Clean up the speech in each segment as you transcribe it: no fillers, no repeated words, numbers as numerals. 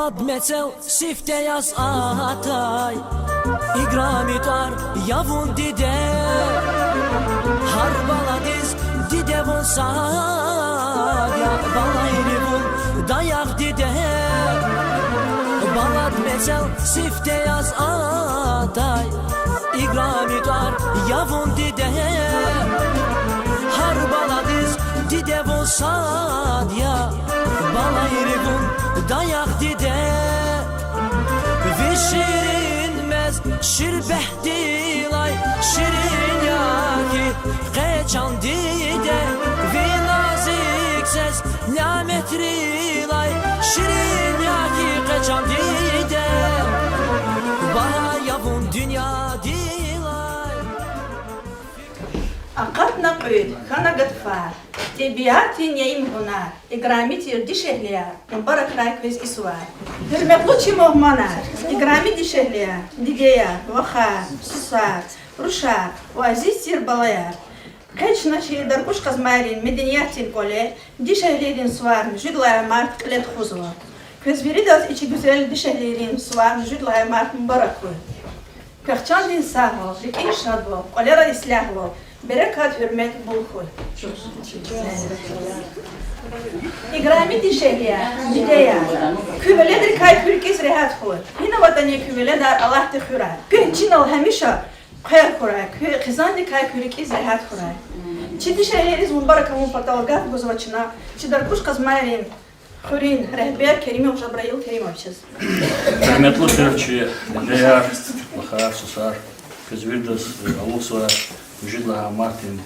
Balad mecel sifte yaz atay İgramitar yavun dide Har baladiz dide bolsa ya balayni bul dayak dide Balad mecel sifte yaz atay İgramitar yavun dide Har baladiz dide bolsa ya balayni bul dayak dide Ve şirinmez şirbeh dilay Şirin yaki geçan dide Ve nazik ses nimet rilay Şirin yaki geçan dide Bana yavun dünya dilay Akatna qüyd, kana qıtfar Tebiatin yayım hunar İgramitir dişehliya Mübarek raykviz isvar Hürmetli çimohmanar İgrami dişehliya Digeya, vaxar, susar, ruşar Ve aziz sirbalayar Keçna şi darkuş kazmarin Medeniyatin kole Dişehliyerin suvar Müjüdlaya mart klet huzva Kızveridas içi güzel dişehliyerin suvar Müjüdlaya mart mübarek koy Kahçan din sağol, rikin şadvo Kolera islahvo Berekat hürmet bul koy İgrami dişehliya, dideya Küveledir kay kürkes rehat koy Hina vataniye küveledar Allah te khura Kühçinal hemişa Khayr kuray, khizandi kay kürkes rehat kuray Çi dişehleriz mübarakamun patalgat gozvaçına Çi darkuş kazmayrin Xurin, rehber Kerime Uşabrayıl Kerimovçiz Hürmetli Türkçü, değer, bakar, susar, kızvirdas, alusva, Müjidlaha Martin,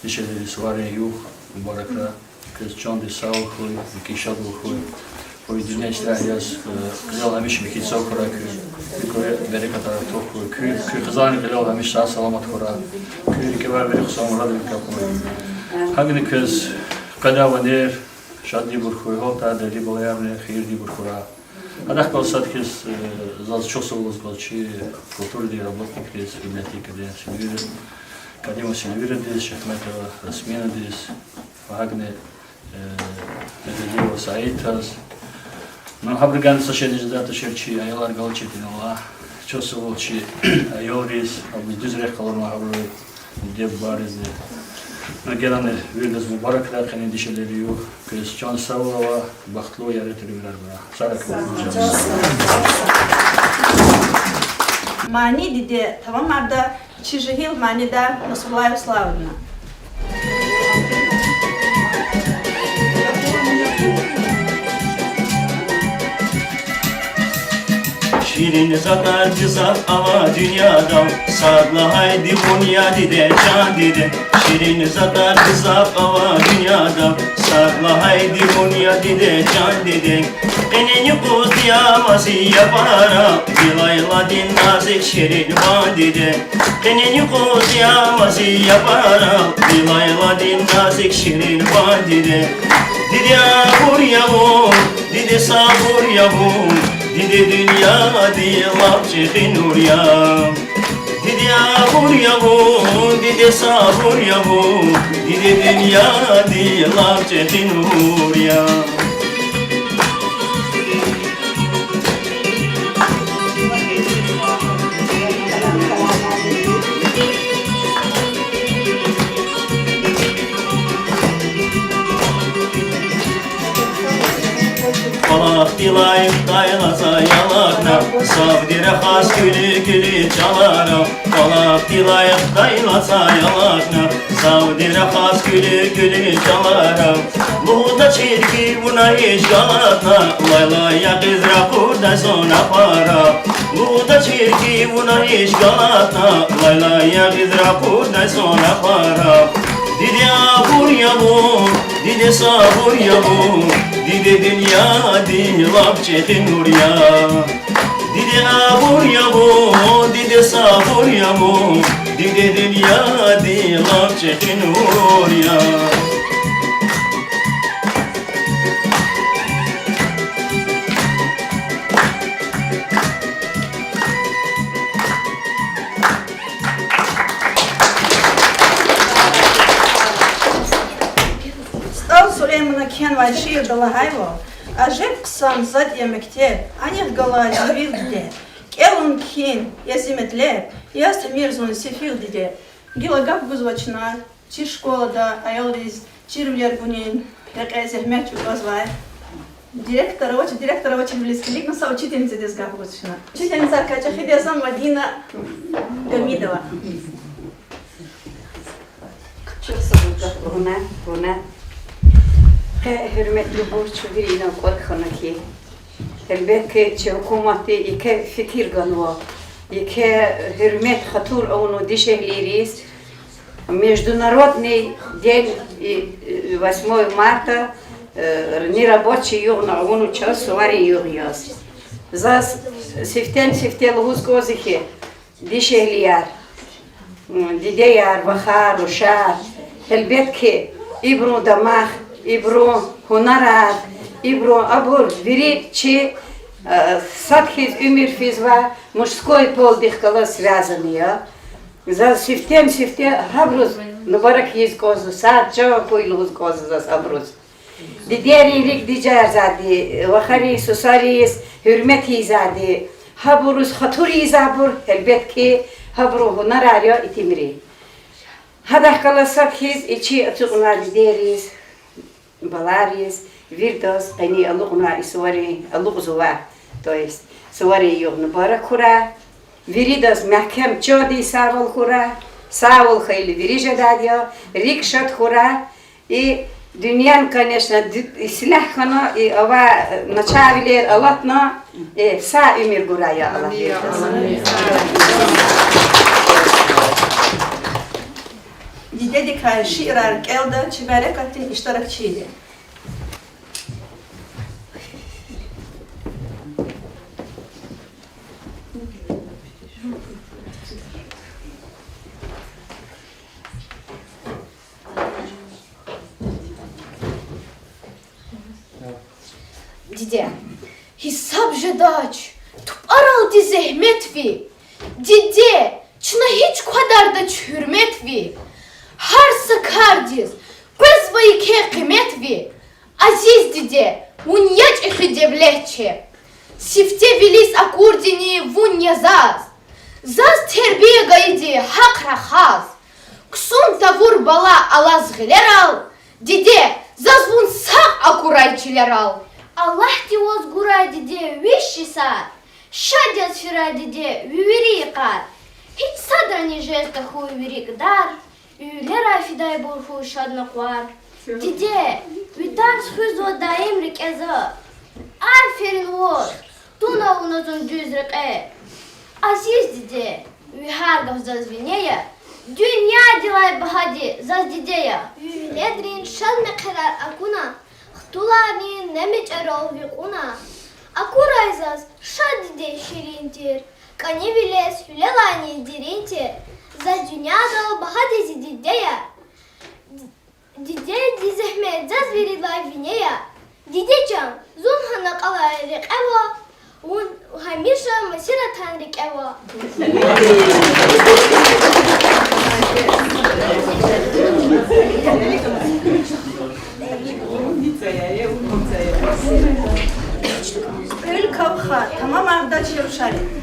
dişeleri suvarya yuh, mübarekra, kız çondi sağ huy, vikişad huy, huy dünya islahyas, kızal hamiş vikit sağ kura kü, koy berekat ara tok kü, kızani kızal hamiş sağ salamat kura, kü kevar verek sağ murad vikap huy. Hagni kız kadava ner, şaddi burkuy, holta deli bolayamne, khirdi burkura. Adak kalsat kız zaz çok soğuz balçı, kultur diye работник diye, bibliotek diye, sinvir, kadima sinvir diye, şehmetova, rasmina diye, fahagne medeniye vasaitas. Men habrigan saşedici data şerçi, aylar galçetin Allah, çok soğuzçı, ayoriz, abli düzrek kalırma habru, diye bariz diye. Gelene virdes mübarekler, hani dişeleri yok. Kız can sağlığa, bahtlı yaratırırlar bana. Sarak Mani dide, tamam arda Çijihil mani da Nasrullahi Slavovna Şirin zatar güzel ama dünyadan Sarla haydi bunya dide can dide Şirin zatar güzel ama dünyadan Sarla haydi bunya dide can dide Eneni kuzdiyaması yapara Dilayla din nazik şirin van dide Eneni kuzdiyaması yapara Dilayla din nazik şirin van dide Dide avur yavur, dide savur yavur Dide dünya diye lapçekin urya Dide yağmur yağmur, dide sabur yağmur Dide dünya diye lapçekin urya Balak dilayım daylasa yalakna Savdire has gülü gülü çalara Balak dilayım daylasa yalakna Savdire has gülü gülü çalara Buğda çirki buna hiç galatna Laylaya kızra kurda sona para Buğda çirki buna hiç galatna Laylaya kızra kurda sona para Dide avur yavur, dide savur yavur Dide dünya di lapçekin urya Dide avur yavur, dide savur yavur Dide dünya di lapçekin urya Сулеймана Кен Вайшир Далахайво Ajep kısam zat yemektep, anych gala civil dide. Kelun kin, yazimetlep, яст мирзон сефил диде. Гилагап гузвачна, чи школа да, аялиз, чирвлер бунин, якая зехмячу позвай. Директора очень близкий, лик на учительница дес гапгузвачна. Учительница Качахидеса Мадина Гамидова. Çok sağlıklı buna. Hürmetli borç verine korkana ki. Elbette ki hükümeti iki fikir ganva. İki hürmet hatur onu dişehleriz. Международный день 8 марта нерабочий юг на уну час сувари юг яз. Зас сифтел гузгозихи дишеhliyar. Dideyar, bahar, uşar. Elbette ki ibru damak, ibru hunarat, ibru abur veri чи садхиз умир физва мужской пол дихкала связаны. За сифте хабруз нубарак есть козу сад чава койлуз козу за сабруз. Дидери лик диджар зади, вахари сусарис hürmet izadi, haburuz haturi izabur elbette ki habru hunar arıyor itimri. Hadah kalasak hiz içi atıqlar dideriz, balariz, virdos, ani alıqna isvari, alıq zuva, to jest suvari yuğnu bara kura, viridos mahkem çodi saval kura, saval khayli virija dadya, rikşat kura, и dünyanın конечно silah kana, ava naçaviler alatna, sağ ömür guraya Allah. Дидедика шиирар келда чибарекатин иштаракчиди. Диде, hesap жадач, tuparal di zehmet vi. Диде, çına hiç kadar da hürmet vi. Har sakardiz, kızvayı ke kıymet vi. Aziz dide, vun yaç ihı devletçe. Sifte vilis akurdini vun yazaz. Zaz terbiye gaydi hak rahaz. Ksum tavur bala alaz giler al. Dide, zaz vun sağ akurayçiler al. Allah divoz guray dide vişi sar. Şadят фира диде вивери кар. Hiç sadrani jesta хуй вирик дар. Üylera fiday borhu şadna kuar. Dide, vidan sхуzo daim rikeza. Aferin vor. Tuna unazun düzrek Aziz dide, vihar gavzaz vineya. Dünya dilay bahadi zaz dideya. Ledrin şadme karar akuna. Хтулани немеч арол викуна. Акурайзас шадиде ширинтир. Кани вилес филелани диринтир. За дюнядал бахадези дидея. Диде дизехмет заз вирилай винея. Дидечан зун хана калай рикева. Un hamisha masira tan rikева. Ül kavha, tamam ardaç Yeruşalim.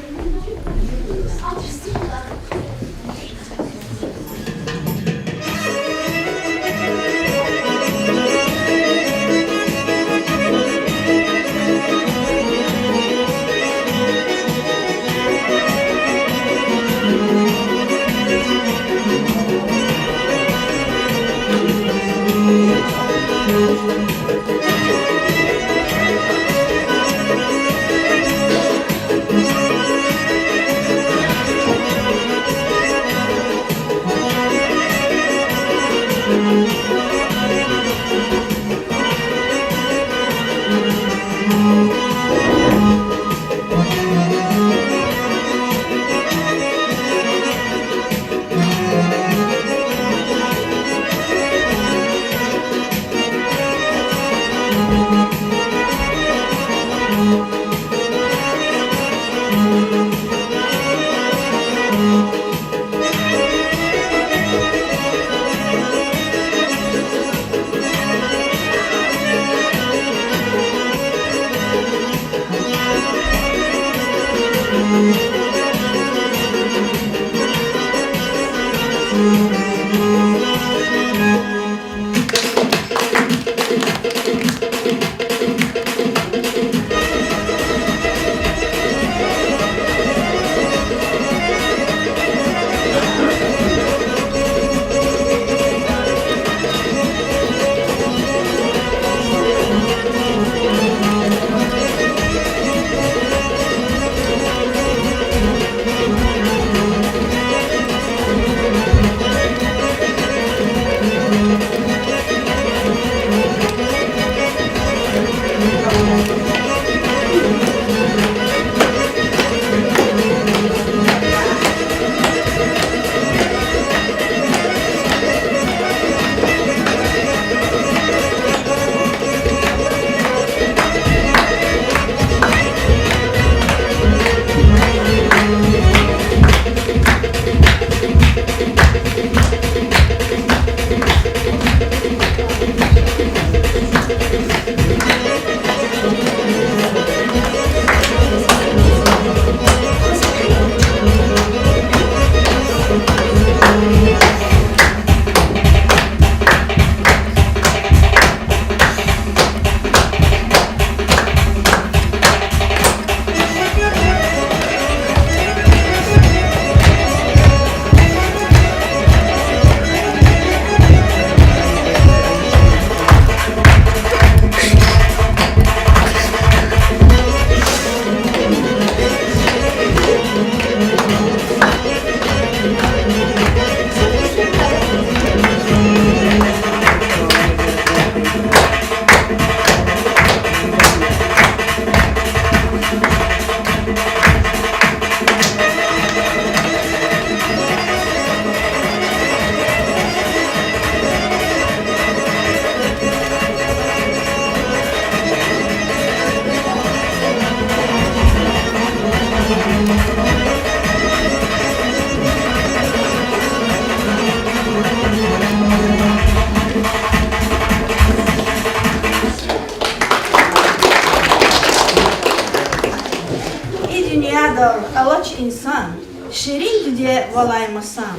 Şirin diye valaymasam.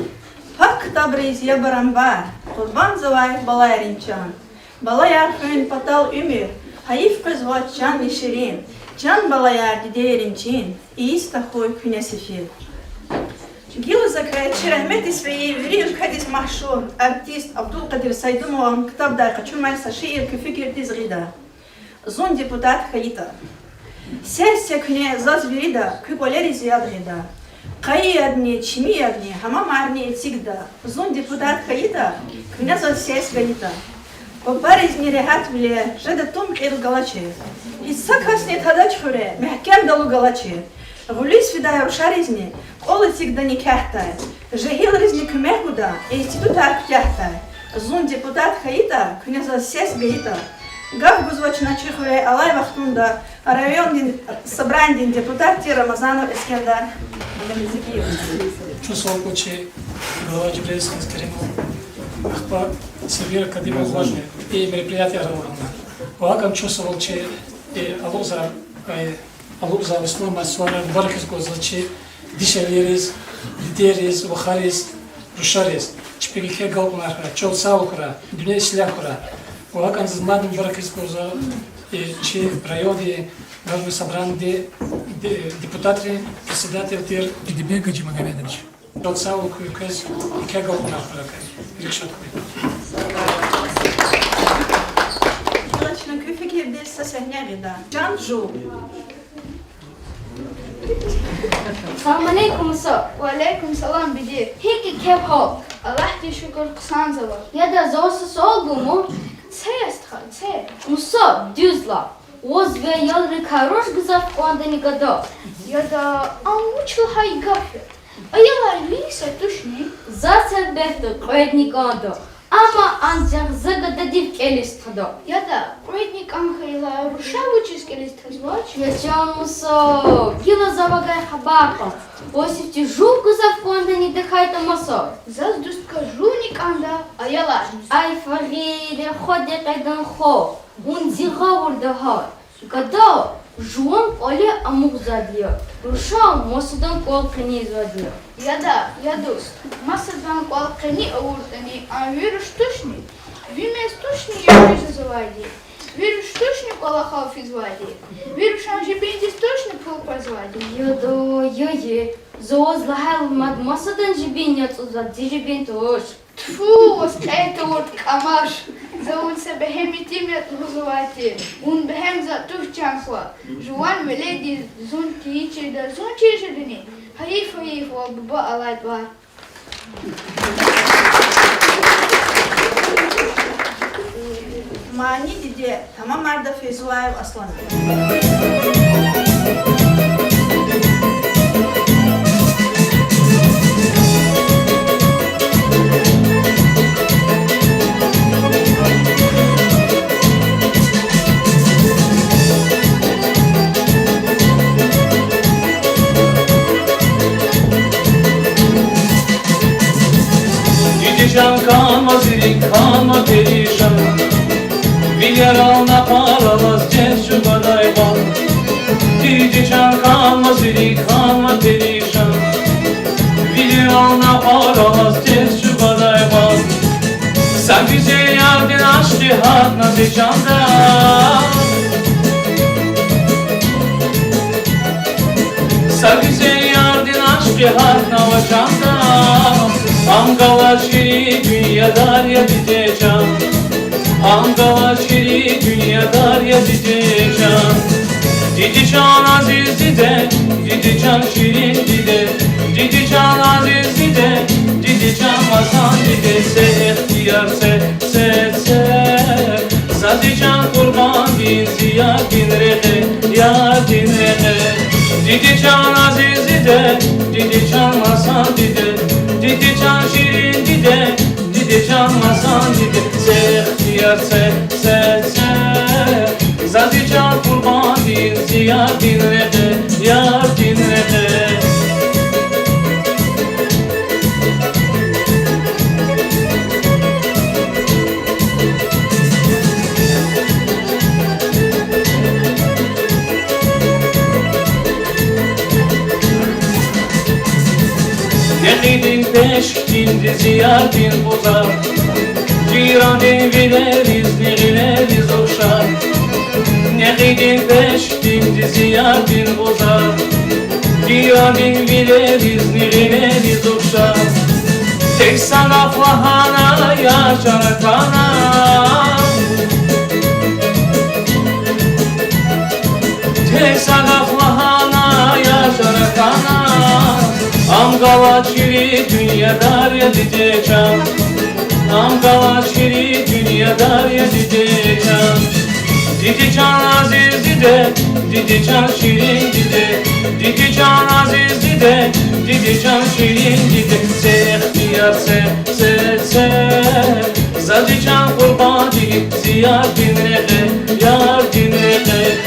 Pak Tabriz ya barambar. Kurban zavay balay rinçan. Balayar hün patal ümür. Hayif kız vat can şirin. Can balayar diye rinçin. İyis tahoy küne sefil. Гила Закаевич рахмети своей врил кадис махшур артист Абдулкадир Сайдумовым китап дай хочу майса шиир кефикир диз гида. Зон депутат хаита. Сердце кне зазвирида кюполери зияд гида. Каи одни, чми одни, хамам арни всегда. Зон депутат хаита кне за сес гаита. Попарез не рехат вле, жеда том кир галаче. Исса касне тадач хуре, мехкем далу галаче. Гулис видая рушаризни, колы всегда не кяхтай. Жегил ризни кмехуда, институт арктяхтай. Зун депутат хаита, княза сес гаита. Гав гузвач на чихуре алай вахтунда, район собрандин депутат Рамазанов Эскендар. Чувствовал, что глава Джибрейского Скаримова Ахпа Севера Кадима важные и мероприятия Равана. Вагам чувствовал, что Алуза весной масуара баркис гозачи дишелерис лидерис вахарис рушарис чпиге галбнара чолсаухра дуне сляхра ваган змадн баркис гоза чи районе главный собрание депутаты председатель тер Идибек Гаджи Магомедович чолсаух кез ке галбнара решат. Лачно кюфикир дис сасехнягида. Жанжу. السلام عليكم مساء وعليكم السلام بدير هيك كيف حال الله يشكر قصان زوا يدا زوس سوغمو سيست خال سي مساء ديزلا وز ve yalrı karoş gızaf kuandani gada yada anmuçlu hay gafet ayalar lisa tuşni zaten behte koyednik anda ama ancak zagada dip elistadı. Ya da öğretnik Ankara'yla Ruşavıçız elistadılar. Yaşamışsa, gila zavagay habaka. Осипти жуку завконда не дыхай тамасо. Заздустка жуник анда, ayalar. Ay farire ходе кайдан хо. Un зига урдахар. Когда жуан оле амук задия. Руша масадан кол кани задия. Я дост. Масадан кол кани ауртани, а вирус тушни. Вимес тушни я визавади. Вирус тушни колахав извади. Вирус анжибендис тушни пол позвади. Йо-е. Зоз лахал мад масадан жибинят узад жибин туш. Тфу, это вот камаш. За он себе хемитимет вызывайте. Он бхем за тух чанхла. Жуан веледи зун тичи да зун чижидини. Хаиф баба алайт бар. Mani diye tamam Arda Feyzulayev Aslan. Can kalmaz ilik kalma perişan Bilyar alna paralas cez şu kadar bal Didi can kalmaz ilik kalma perişan Bilyar alna paralas cez şu kadar bal Sen bize yardım açtı hat nazi canda Sen bize yardım açtı hat nava canda Angala şiri dünya darya dideceğim Angala şiri dünya darya dideceğim Didi can aziz dide, didi can şirin dide Didi can aziz dide, didi can masan dide Se ihtiyar se Zadi can kurban bin ziya din rehe, ya din rehe Didi can aziz dide, didi can masan dide Didi can şirin dide, didi can masan dide Se ihtiyar se Zadi can kurban din ziya din rehe, ya din rehe didi ziyaretin bozar Ciran evileriz, neğileriz okşar Ne gidin peştimdi ziyaretin bozar Ciran evileriz, neğileriz okşar Tek sana fahana yaşar kanam Tek sana fahana yaşar kanam Amgala çiri dünyadar ya dideceğim Amgala çiri dünyadar ya dideceğim Didican aziz dide, didican şirin dide Didican aziz dide, didican şirin dide Sehtiyar se Zadican kurban dide, ziyar dinrege, yar dinrege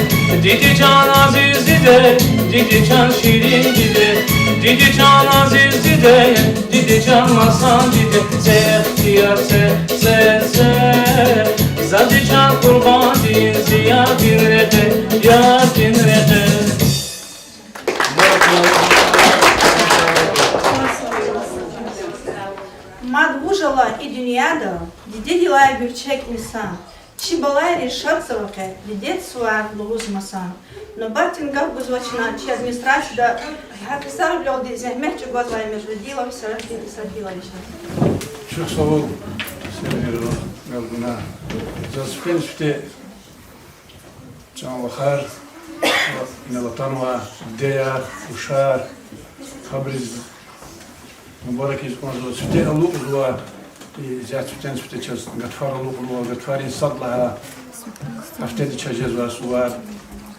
Didican aziz dide, didican şirin dide Didican aziz dide, didican masan dide Sehtiyar se Zadican kurban din ziyar dinrege, yar dinrege Madhujala и dünyada dide dilay birçek insan. Çibalay решаться ваке, дидет суар лузмасан. Но батинга гузвачна, чи администрацияда хаксар люди зехмет гузвай между делом Сарфиловича. Çok sağ ol, sevgili Melguna. Zaten işte can vakar, inalatanwa, deya, uşar, kabriz, mübarek izkonuz. Işte alu uzva, zaten işte çaz, gatfar alu uzva, gatfarin sadlaha, haftedi çajez var suvar,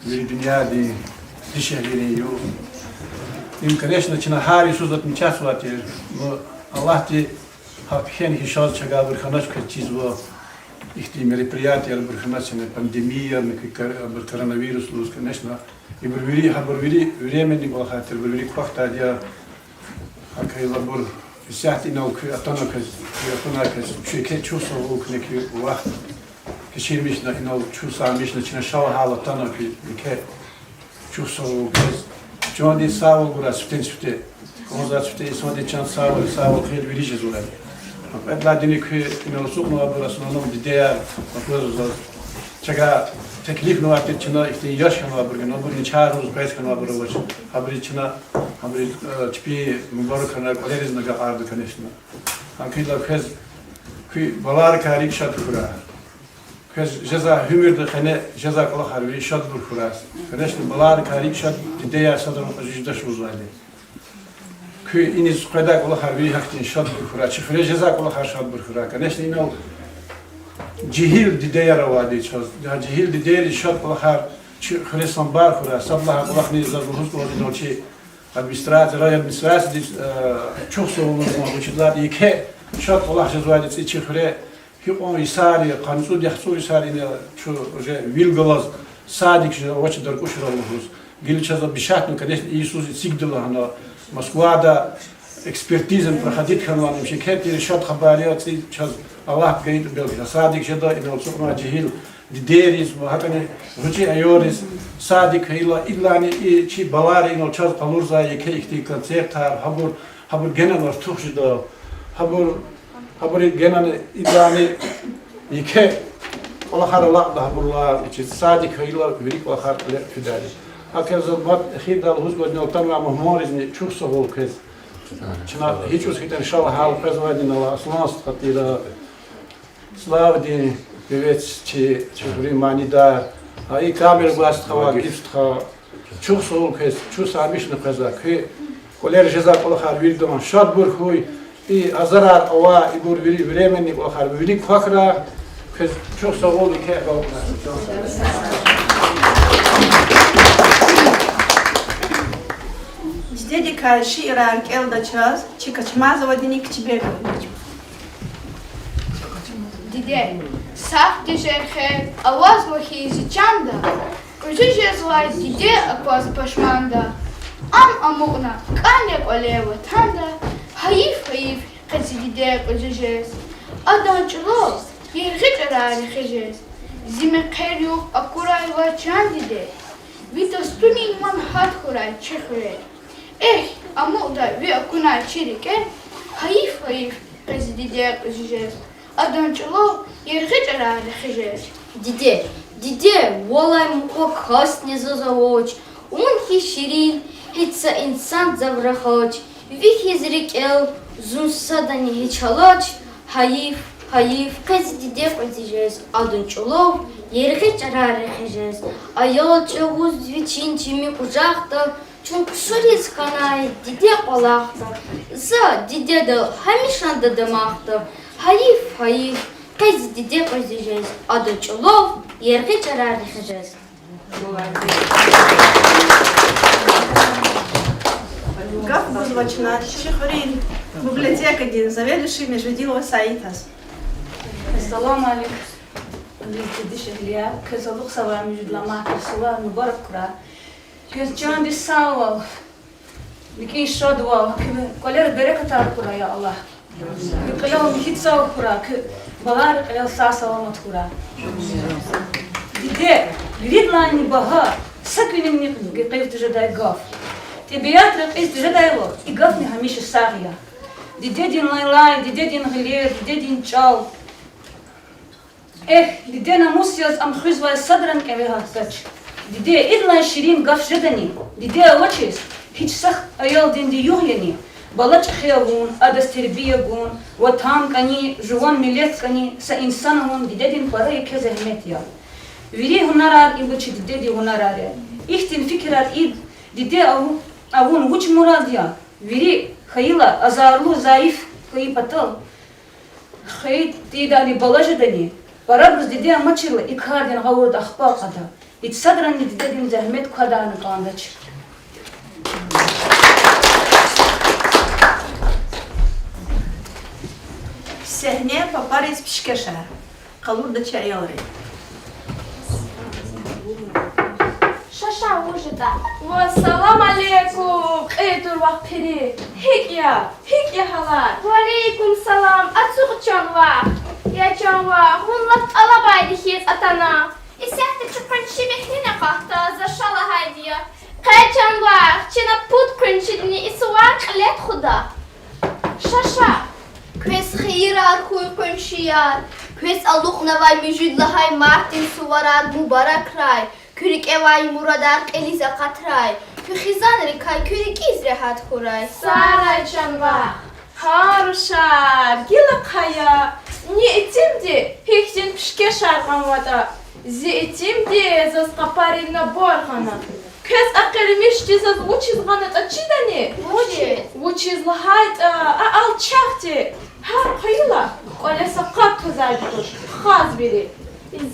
bir dünya di, dişehleri yok. İmkanışla çina her yusuzat mıças var diyor. Allah di Хен хишаз чага бирханаш ка чиз во ихти мероприятия бирханашне пандемия, коронавирус луз, конечно. И бурвири времени было хатер, бурвири квахта дия акайла бур сяхти наук атонак шеке чусо укнек вахт кеширмишна инал чуса мишна чина шава хала танак ке чусо кез Jondi sağ ol burası sütte. Ondan sütte ismadi çan sağ ol khir virije zolar. Edla dini ki inosuq no burası no diya bakıyoruz. Çaga teklif no atı çına işte yaş no burgen no burgen çaruz beş no burası. Habri çına habri tipi mübarek kana koleriz naga ardı kanışna. Akıyla kez ki balar karik şat kura. Kez ceza hümürde khane ceza kala harbi şat bur kuras. Kanışna balar karik şat diya sadrın ajda şuzaydı. Ki iniz qada kala harbi haktin şat bur kuras. Çifre ceza kala har şat bur kuras. Kanışna ino cihil diya ravadi çöz. Ya cihil diya şat kala har Христом Бархура, Саблаха Балахни за Русского ночи администрация, администрация чувствовала, что и ке шат Аллах жезвадит и чихре, хион Исари, Хансуд Яхсу Исари, что уже вилгалаз садик, что очень дорого широкус. Гильча за бешатну, конечно, Иисус сигдала, но Москва да экспертизм проходит ханваном, что ке решат хабариот, сейчас Аллах говорит, садик жеда и на сукна джихил. Dideriz, hakane ruci ayoriz, sadik hila illani çi balari ino çaz kalurza yeke ihti konsept habur genel var tuhşida habur genel illani yeke Allah harala da haburlar içi sadik hila verik ve har fidari. Akaz mat khidal huzgod no tamam mahmoriz ne çok savol kez. Çına hiç uskiten inşallah hal prezvadin Allah aslan statira slavdi Приветствие, внимание, да. А и камера властхава, гифтха, чувствовал кез, чувство амишна казак. Колер жеза колахар вильдома, шат бурхуй, и азарар ава, и бур времени колахар велик хакра, кез чувствовал и ке гаупна. Дедика шира келда час, чикачмазова деник тебе. Диде, сах дешерхе, аваз вахи зичанда, кужи жезлай диде акваз пашманда, амугна, канек олева танда, хаиф, кази диде кужи жез, адан чуло, ерхит арари хежез, зиме керю акурай вачан диде, витастуни иман хат хурай чехуре, амугда ви акунай чирике, хаиф, Kız dide kızıcız. Adamcılık yerge çararlı kızıcız. Dide, волай муко каст не зазавоч. Он хиширин, хитса инсан заврахач. Вихи зрикел, зунса да не хичалач. Hayif, kız dide kızıcız. Adamcılık yerge çararlı kızıcız. Ayol çavuz viçin çimi kucakta. Çünkü suriz kanayı dide kolakta. За dide de hamişanda demakta. Hayif, kız dide kızıcız. Adamcılık yerge çararlı kızıcız. Гав Бузвачна, Чехрин, библиотека Дин, заведующий Межведилова Саитас. Ассаламу алейкум. Дишехлия, кезалук сава междлама, кесуа мубарак кура. Кезчан дисавал. Лики шадвал, колер берекатар кура я Аллах. Калал хитсав кура, балар калал сасава маткура. Диде, видлани бага, саквиним не кайф тужадай гав. Тебиатрак из тужадайло, и гав не хамиша сагия. Диде дин лайлай, диде дин гилер, диде дин чал. Диде намусияз амхузвай садран кевехатач. Диде идлай ширим гав жадани, диде авачис, хичсах аял дин ди югьяни. Балач хиявун, адас тербиягун, ватам кани, жуван милет кани, са инсанагун, диде дин пара ике зехметия. Viri hunarar ibuçi dide di hunarare. İhtin fikrar id dide avun uç muradya. Viri hayla azarlu zayıf kayı patal. Hayt didani balajadani. Parabız dide amaçırla ikardin gavurda ahba kada. İt sadran dide din zahmet kadanı kandaç. Sehne paparis pişkeşer. Kalur da çayalri. Шаша ужида. Вассалам алейкум, эйдур вақпири. Хикя халат. Валейкум салам. Ацуq чанва. Я чанва. Хунлап алабайды хез атана. Исяхты чупан шибехнина қахта зашала хайдия. Қай чанва. Чина пут кринчидни исуар қилет худа. Шаша. Квес хирар хуй кринчияр. Квес алуқ навай мижудлахай мартин суварад мубарак рай. Kürik evay muradar elize katray. Küxizan rikay kürik izrehat kuray. Saray canva. Haruşar. Gila kaya. Ne etimdi? Hektin pişke şargamada. Zi etimdi. Zaz kaparina borgana. Köz akırmıştı zaz uçizganat açidani. Uçizlahayt alçakti. Har kayla. Öyle sakat tuzaydır. Khaz biri.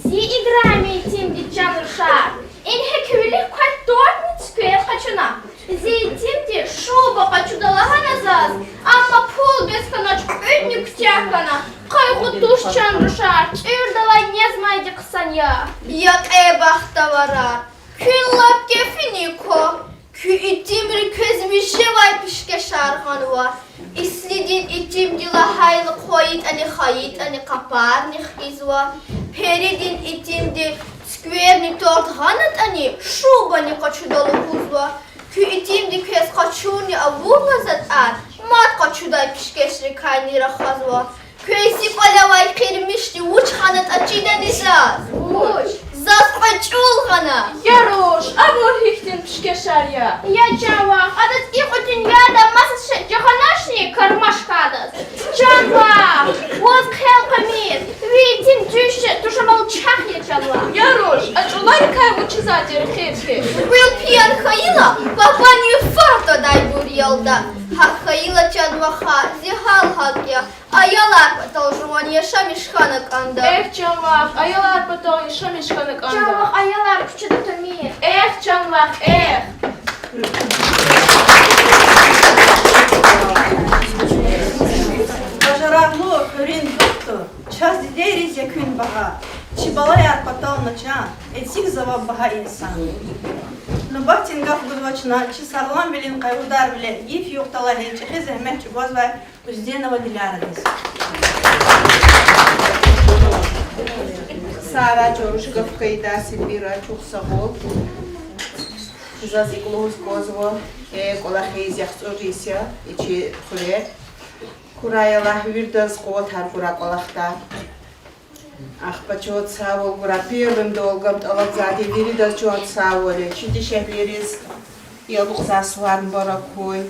Зи играем этим дичан шар. Ин хеквили кват дортниц квет хачуна. Зи этим ди шоба хочу далага назад. Амма пол без канач ödnük тякана. Кайгу тушчан шар. Чирдалай не знайди ксанья. Як эбахта варар. Күллап кефинико. Kü itimri közmişe vay pişke şarhan var. İslidin itim dila haylı koyit ani hayit ani kapar ni xizwa. Peridin itim di skverni tort hanat ani şuba ni kaçu dolu kuzwa. Kü itim di köz kaçuni avur nazat ar. Mat kaçu da pişkeşri kaynira khazwa. Köysi palavay kırmıştı uç hanat açida nizaz. Uç. Zaz kaçul hana. Yaruş. Abur hektin pişke şarya. Я чава, адас ихотин яда масса джаханашни кармашкадас. Чава, воз хелкамир, витин тюще тушамал чахья чава. Yaruş. Açular kay uçizadir hepsi. Был пьян хаила, папа не фарто дай бурьялда. Хак хаила чадваха, зихал хакья, а ялар потол жуан яша мишхана канда. Canva. Ayalar patol şamişkanık anda. Чава, а ялар кучада тамир. Canva. Бажараглу хурин доктор, час дидей риз якün бага. Чибалай арпатал нача, этик заваб бага инсан. Нубак тингaf Бузвачна, чи сарлам билин кайгудар биле, иф юктала хенчехи зехмет чубоз ва Узденова Дилярадис. Сара Чорушка в Кайда Сильвира Чухсагол. Заз иглуз козво, колахиз яхсорисия, ичи хуле. Кураяла вирдас котар кура колахта. Ах почет савол кура первым долгом алакзати вирдас чот саволе. Чити шехлерис ялукса сварн баракой.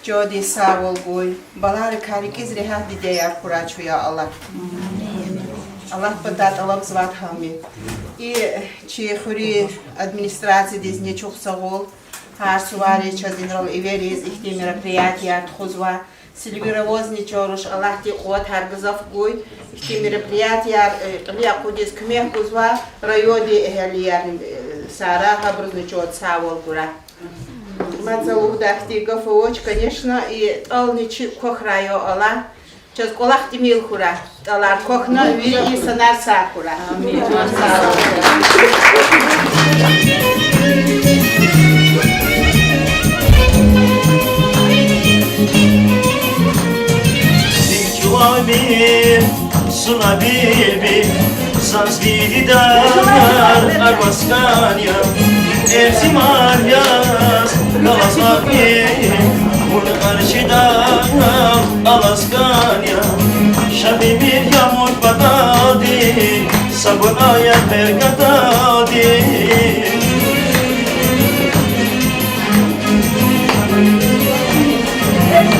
Жоди савол гой. Балар карикиз рехат дидея кура чуя Аллах. Аллах подат Аллах зват хами. И чехури администрации дизне чухсавол. Хар сувари чадинрол ивериз ихти мероприятия тхузва. Сильвировозни чоруш Аллах ти кот харгазов гой. Ихти мероприятия я кудис кмех гузва райоди эхалияр сара хабрузни чот савол кура. Мацалух дахти гафоч, конечно, и алничи кохрайо Аллах. Час колах тимил кура. Аллах кохна вири и санар сакура. Амин. Suna bibi Zanzbiri dar Arbaskanya Ersi Maryas Kalasaki Mun karşıdan Alaskanya Şabi bir yağmur patadi Sabır ayet bergatadi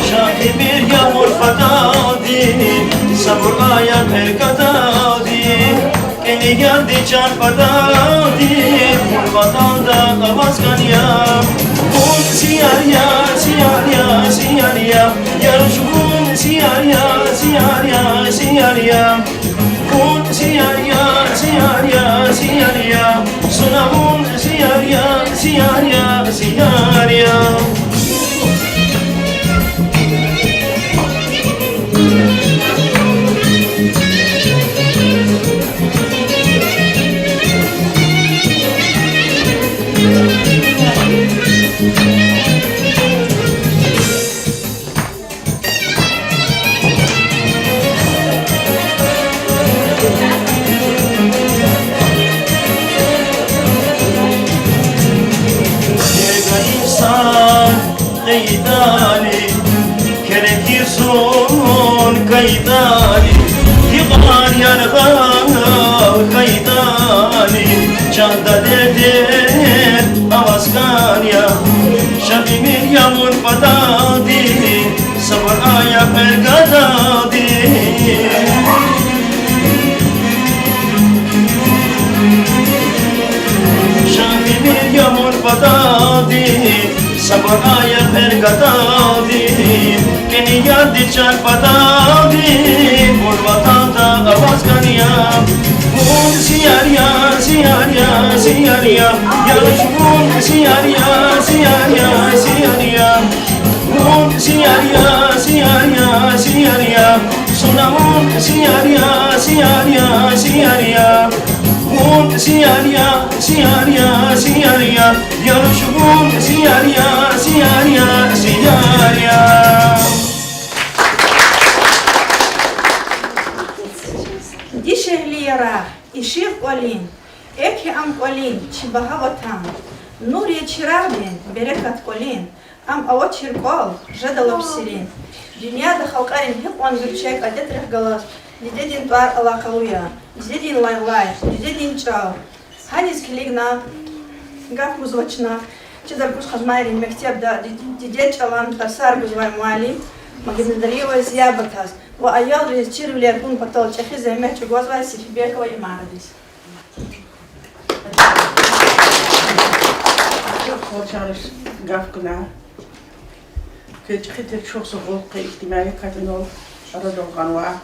Şabi bir yağmur patadi Sabır ayet bergatadi Keni geldi çarpatadi Vatanda Alaskanya Un siyarya, siyarya, siyarya Yarışun siyarya, siyarya, siyarya Un siyarya, siyarya, siyarya Sunavun siyarya, siyarya, siyarya Kaydani, kerek son kaydani, yıkan yargan kaydani, çanda derdir Alaskanya, şabimir yağmur patadi, sabır ayak bergadadi. Şabimir yağmur patadi, sabır ayak bergadadi Keni yardi çarpatadi Burvatanda Alaskanya Un siyarya, siyarya, siyarya Yarışun siyarya, siyarya, siyarya Un siyarya, siyarya, siyarya Sunavun siyarya, siyarya, siyarya Un siyarya, siyarya, siyarya Yarışun siyarya, siyarya, siyarya Дишехлиера, Ишир Колин, Эки Ам Колин, Чибахаватан, Нури Чирабин, Берекат Колин, Ам Аот Чиркол, Жедалов Сирин, Дюняда Халкарин, Хипон Гюрчек, Адетрих Галас, Дидедин Туар Алакалуя, Дидедин Лайлай, Дидедин Чау, Ханис Килигна, Гав Музвачна, Чидаркуш Хазмайрин, Мектебда, Дидед Чалан, Тасар Гузвай Муалим, Магазиндарио Зябатас, وأيال ريستير ولا يكون بطل شخص زي ما تجوز واسي في بيك وإماراتيس. Koçarış gafkına. Keçitek çok soğuk ihtimali kadınol arada ganwa.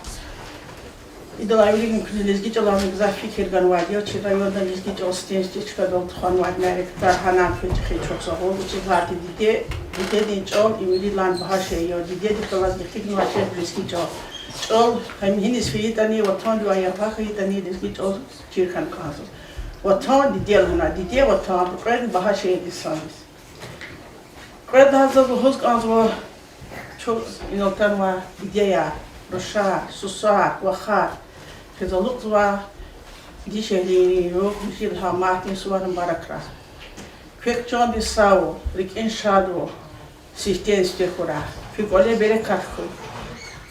İdolay bugün lezgi çalan güzel fikir ganwa diyor. Çıra yolda lezgi çalıştığınız çıkadol ganwa nerede hanan keçi çok soğuk. Bu zaten dide dinçol imililan bahşe yo dide diplomas gittik nuaşe lezgi çal. Çal hem hinis fiyitani vatan duaya fakitani lezgi çal çirkan kazo. Vatan dide hana dide vatan bu bahşe disanis. Qred hazır bu huzq anzwa çok inotan wa dideya Roşa, Susa, Vakar, Kızılık zwa dişeli yok bir hamatin suvarın barakra. Kökçon bir savu, rik inşado, sistem stekura. Fikole bere katkı.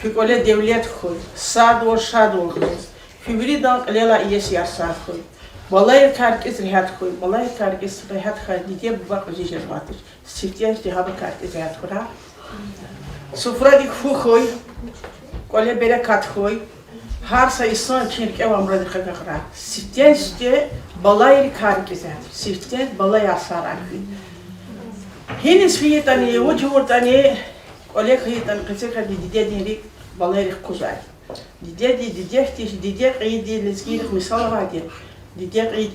Kükole devlet koy, sad ol şad ol kız. Kübri dank lela iyes yarsa koy. Balay karkis rehat koy, balay karkis rehat koy. Diye bu bak öyle şey vardır. Siftiyen işte hava karkis rehat koy. Sufra dik fu koy, kole berekat koy. Her sayısan çirke amra dik kakra. Siftiyen işte balay karkis rehat. Siftiyen balay asara koy. Henüz fiyatani, o cumhurtani, olek fiyatani kısa kadar diye dinlik balay kuzay. Diye qeyd lezgilik misal vardır. Diye qeyd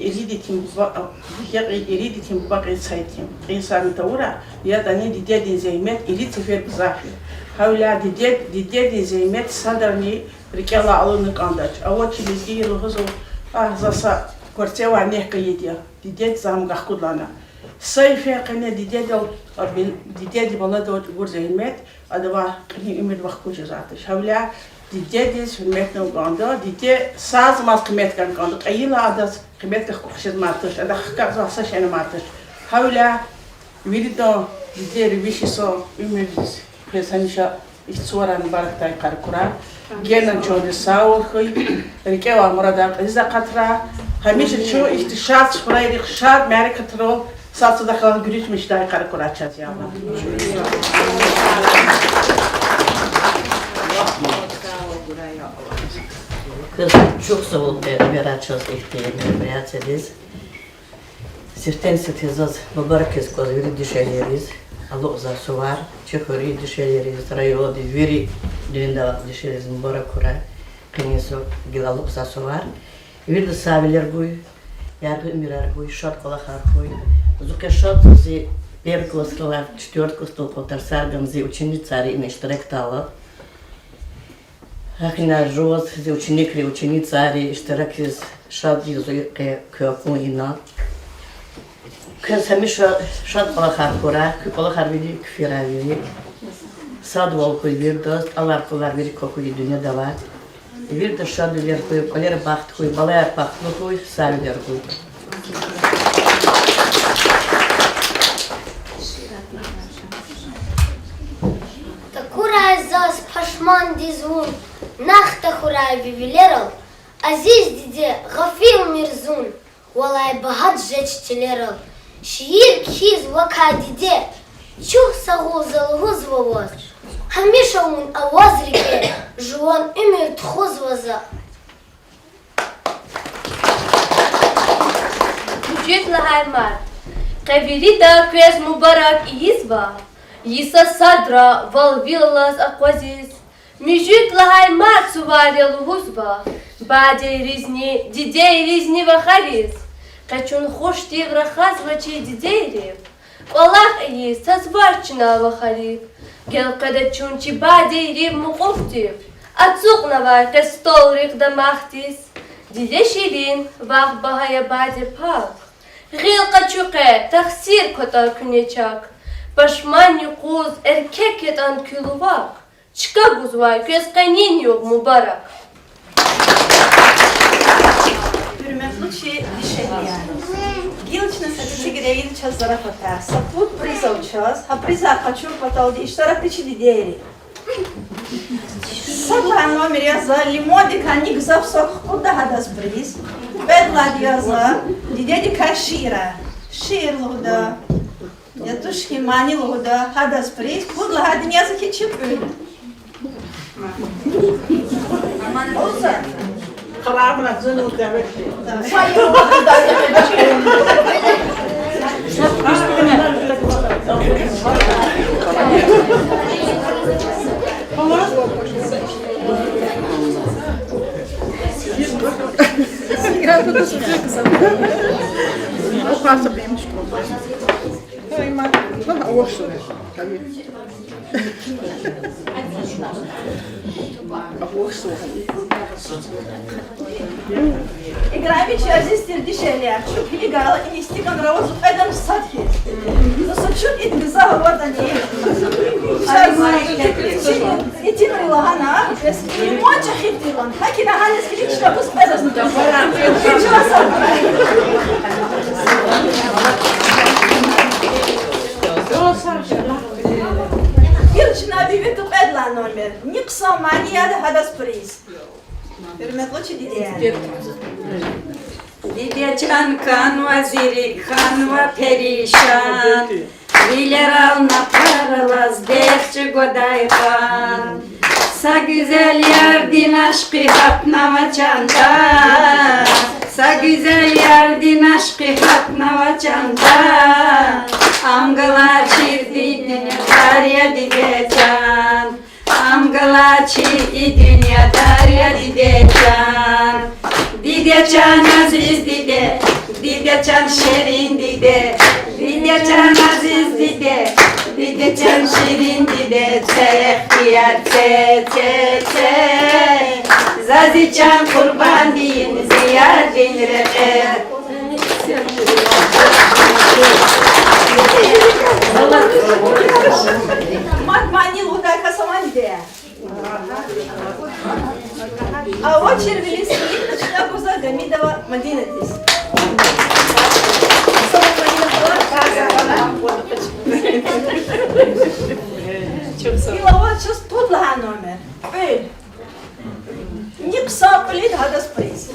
eridim bak saytım. İnsanı tavura ya da ne diye zeymet erit sefer bizafi. Havla diye zeymet sadarni rikala alını kandaç. Avat lezgilik ruhuzo zasa korteva ne kaydiya. Diye zamgah kullanır. Sayfa kene diye de bana da bu zeymet adava kene ümit vakti zatış. Havla diye hürmet noganda diye saz mas hürmet kan kandı. Ayıla adas hürmet kuşet matış. Ada hıkkak zasa şene matış. Havla virida diye rivişiso ümit presanişa istuaran baraktay karkura. Gelen çoğu sağol koy. Rikeva murada izza katra. Hamisha çoğu ihtişat sprayri şart meri katrol. Satsı da kalan gürütmüş dahi karkura açacağız ya. Kız çok sağ ol beraçız ihtiyacını beyatsediz. Siften sitizaz mübarek kez kozviri düşeleriz. Allah uzar suvar. Çekori düşeleriz. Rayo diviri düğünde düşeleriz mübarek kura. Kınyesu gilalı uzar suvar. Bir de sabiler buy. Yargı ümirer buy. Şart kolakar buy. Zuke şart zi bir klaskalar, 4 klaskalar kotarsargan zi učenic cari ineštrek tala. Ахина жоз зи ученикри ученицари иштирак из шади зуйке кёкуина. Кыз хамиша шад балахар кора, балахар биди кфирави. Сад волкуй вирдост, алар кулар бири кокуй дүня дават. Вирдост шад вир куй, колер бахт куй, балаяр бахт куй, сави вир куй. Такурай зас пашман дизун. Нахта хурай вивилерал, азиз диде гафил мирзун, валай багат жечтелерал. Шиир киз вака диде, чух сагул залгуз ваваз. Хамиша мун аваз рике, жуан умир тхуз ваза. Mücet lahaymar. Qaviri da kvez mubarak izba. Yisa sadra val villas aquazis. Müjit lahaymar suvarel huzba. Bade rizni, didey rizni vaharis. Kaçun hoş tigra khazvachi dideyri. Kolak iyi sazvarchna vaharip. Gel kadachun chi bade riv muqoftiv. Atsukna var kastol rikda mahtis. Dide şirin vah bahaya bade pak. Gil kaçuke taksir kotar künyeçak. Başman yukuz erkek etan küluvak. Çıka buzvay köz kanin yok mübarek. Hürmetli dişeliya. Gilçne sadece gireyim çaz zarafata. Saput prizav çaz. Ha priza kaçur pataldi iştarak içi dideri. Sabah номер yazı limodika nigzav sok kuda hadas priz. Bedlad yazı didedika şira. Şiirluğda. Yatuşki maniluğda hadas priz. Kudla hadin yazı ki çıkıyor. Olsa. Karabına zınıl demek. O passa bem nos contos. Não, osso, né? Osso. Играем через дишеля. Чук играла и стиган раузу эдам садхи. Но сочук и беза вот они. И тимри лагана. И моча хитилан. Хаки на ханес килик штабус эдам. Чего садхи? Гилчина бивиту эдла номер. Никса Almanya'da hadas priz. Hürmetli didiye. Dide can kan vaziri kan va perişan. Biler alma paralaz derçi godaykan. Sa güzel yardin aşkı hatnava çanda. Sa güzel yardin aşkı hatnava çanda. Amgalar çirdi dünya dide can. Amgalar çirdi dünya dide can. Dide can aziz dide, dide can şerin dide, dide can aziz dide, dide can şerin dide, tehtiyar te. Zazi can kurban din, ziyar din rehe. Матмани лудака сама диде. А вот червелись начала Гуза Гамидова Мадинатис. И вот сейчас тут лага номер. Эй, не пса плит, гадас приз.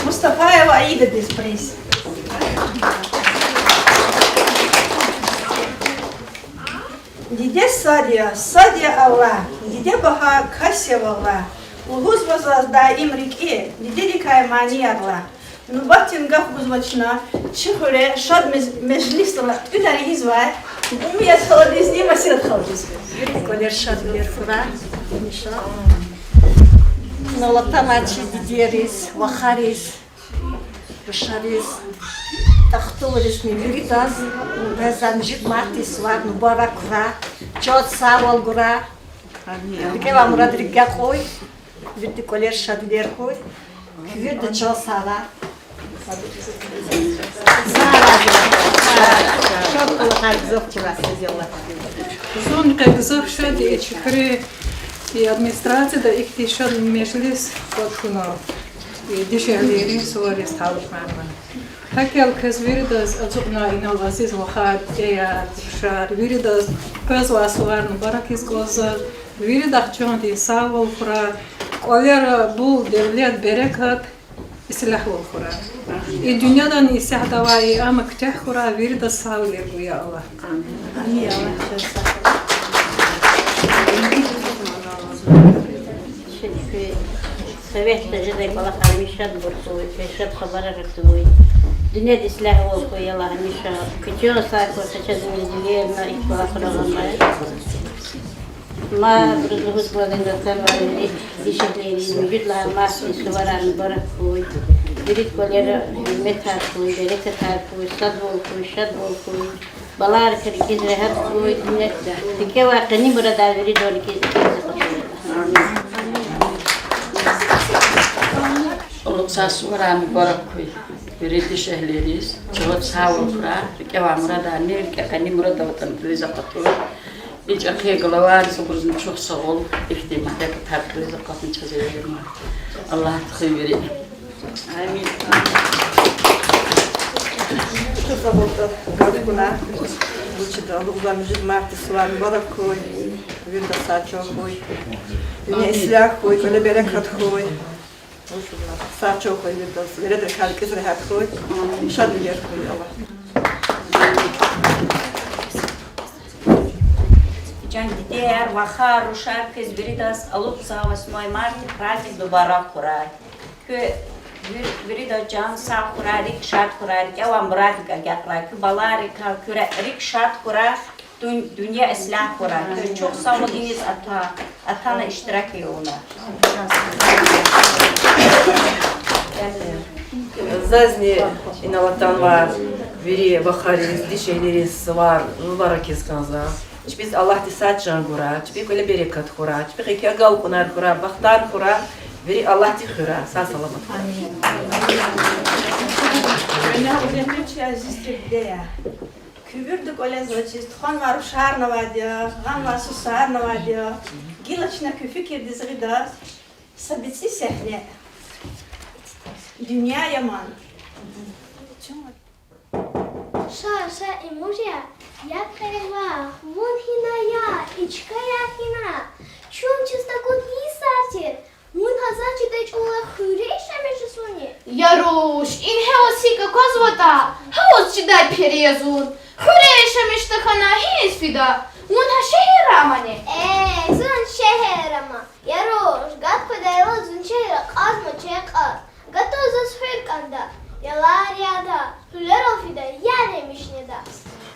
Мустафаева Аида без приз. Диде Садия Алла, диде Баха Касевалла, Угуз возда им реки, диде дикая маньярла. Ну батинга гузвачна, чихуре шад межлистала, удари извай, умеет холодис, не масет холодис. Колер шад верфура, Налатамачи дидерис, вахарис, бешарис, тахтурис мивиритас, безанжит матис вар мубаракра, чот савал гура, дикева мурадригя хой, види колер шадидер хой, види чот сава. Шот кулахар гзовчева сидела. Зон как гзовшади чикри и администрация да их еще мешались подхуно и дешевле сорис талпанман. Так я алказ виридас азубна инновациз вахад я шар виридас пезвасвар баракис гоза виридах чонти савол фра колер бул девлет берекат ислах фра и дунyadan исах давай ама ктах фра виридас савлер буя Allah. Амин. Sovet'te jidek Allah kalmışad bursuy, peşat habara rıktuy. Dünya islah olkuy Allah mişa. Küçüğü sayfa seçezimiz dileyemna ikbala kıralanmaya. Ma bruzluhuz kladındatlar var, dişekleri, vücutlar, mahsi, suvaran, barak koy. Birit kolları metar koy, bereket koy, sadbol koy, şadbol koy. Balar kırıkız rehat koy, dinletle. Dike vakini burada veri doğru Oğlum sasura mübarek koy. Biriti şehleriz. Çoğut sağol kura. Dike var burada anne, dike kani burada vatan krize katıyor. Hiç akıya galavar, sokuruzun çok sağ ol. İhtimade katar krize katın çözülerim. Allah tıkı verin. Amin. Çok sağ oldu. Gördüküne. Bu çıda Allah'ın müjde martısı var. Mübarek koy. Virda saço koy. Dünya islah koy. Öyle bereket koy. Saço koy virda. Veredir kalkız rahat koy. Şad bir yer koy Allah. Can diğer vahar uşar kız biridas alıp sağ 8 Mart pratik dubara kuray. Kü birida can sağ kurarik şart kurarik evam pratika gatlar kü balari kal kürerik şart kurar dünya islah kurar. Kü çok sağ olunuz atana iştirak yoğuna. Zazni inalatan var, veri bakariz, dişeleriz var, mübarek iskanza. Biz Allah disat can kura, biz böyle bereket kura, biz iki gal kunar kura, baktar kura, veri Allah di kura. Sağ salamat. Amin. Ben uzun aziz diye. Küvürdük öyle zocist, han var şar navadiya, han var susar navadiya. Gilaçna küfikir dizgida, sabitsi sehne. Dünya yaman. Şaşa imurya, ya kayva, vun hinaya, içkaya hina. Çum çista kut yisatir. Mun hazachı da çoğla hüreşe meşesuni. Yaruş, in hevasika kozvata, havuz çiday periyazun. Hüreşe meştekana hiç fida. Mun ha şehir amane. Zun şehir ama. Yaruş, gat kodayla zun şehir azma çekar. Gato zuz hürkanda. Yalar yada, hüller ofida, yenemiş nida.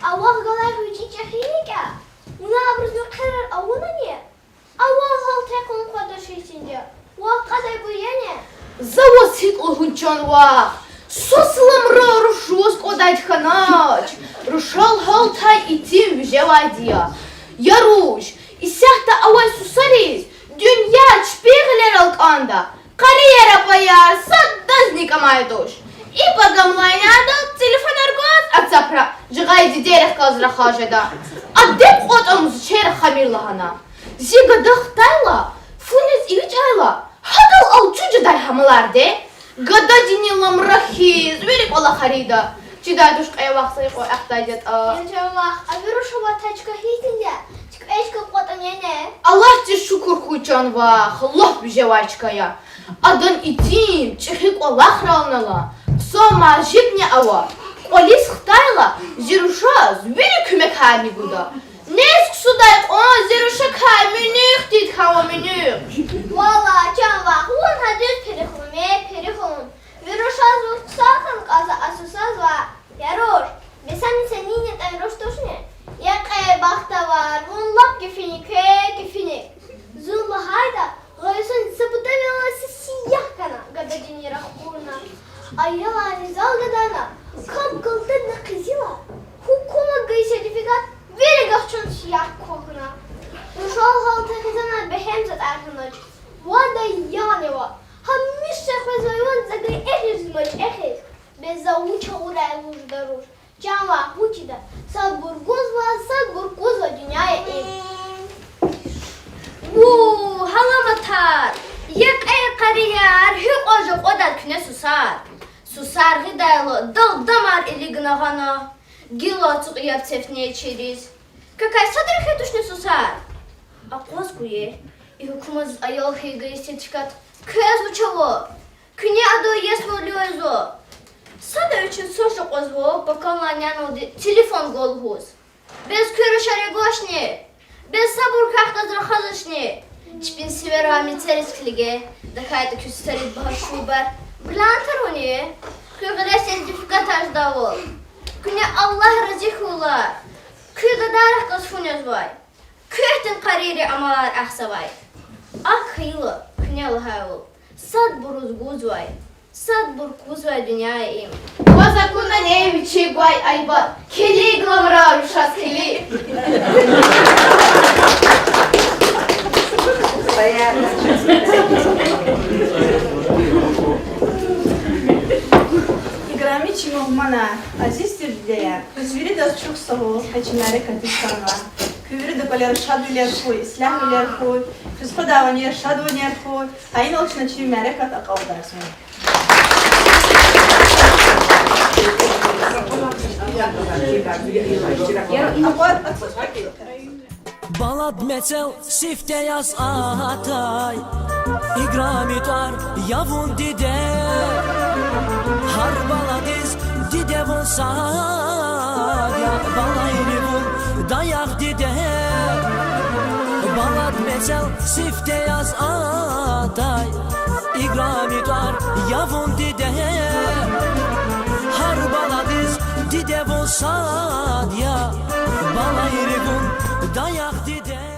Allah galay hücü çekiyika. Muna abruz nukherer avuna niye? Allah hal tekun kadar şeysince. Vah kaday bu yene. Завод сикл хунчон ва. Сослым рушус кодать ханач. Рушал халтай итим вжевадия. Яруш, исяхта авай сусарис. Dünya çpegler alkanda. Kariyera payar, saddaznика майдуш. И погамлайнада телефон аргоз атсапра. Жигайди дерех казра хажеда. Аддеп котомуз чер хамирлахана. Зига дахтайла, фунез ивичайла. Hadal alçucu derhamalardı. Gada dinillam rahiz, verip Allah harida. Ciddi duşkaya vaxtayı koy aktaycat a. Yançavah, aviruşu vataçka hitince. Çık eşka kotan yene. Allah ci şukur kucan vah, Allah bize vaçkaya. Adan itim, çıkık Allah ravnala. Soma jibne ava. Olis xtayla, ziruşa zveri kümek halini guda. Nesk sudayk ona ziruşa kay minük dit hava minük. Valla canvah, hun hadis perihun. Viruşaz uksakın kaza asusaz var. Yaruş, besan senin yetten roştoş ne? Yakaya bakta var, hun lap gifini. Zulla hayda, gaysun sıbıda velası siyah kana. Gada cinira kurna. Ayyalar nizal gadana. Kam kıltırna kızila. Hukuma gıy sertifikat. Veri gahçın siyah kokuna. Uşal halta kızana behemzat erhanaç. Vada yani va. Hamisha khwezayun zagay ehiz maj ehiz. Beza uça uray vujdaruş. Canva huçida. Sabur guzva dünyaya ev. Bu halamatar. Yak ay kariyar hük ocak odat küne susar. Susar gıdaylı dağ damar eli gınağana. Gila çık yap tefneye çeriz. Kakay sadır heduşne susar. Akvaz kuye. Hükümüz ayol hegayı sertifikat. Köz uçavu. Küne adı yesvolyozu. Sada için soşu kozvu. Bakanlanyan oldu. Telefon golhuz. Bez körüşari goşne. Bez sabur kahtazır hazışne. Çpin siverami terislige, da kayda küsterit bahar şuber. Blantar onu, kıgıra sertifikat ajdavol. Küne Allah razı kula. Kıda darah kasfunyoz vay. Kühtin kariri amalar ahsavay. Ak hıylı, küne alhavul. Sad buruz guz vay. Sad burkuz vay dünyaya im. Вазакуна не вичи гуай айба. Кели гламра рушас кели. İgrami çimogmana, aziz tirdiya, kızviri da çok sağ kaçınları kapistanla. Küviri de böyle rşad biler koy, İslam biler koy, kız kodavani rşad biler koy, aynı olçuna çimere kat akavdarsın. Balad meçel sifte yaz atay İgramitar yavun dide Har baladiz dide vun sad Ya balayni vun dayak dide Balad meçel sifte yaz atay İgramitar yavun dide Har baladiz dide vun sad Ya balayni vun dayak dide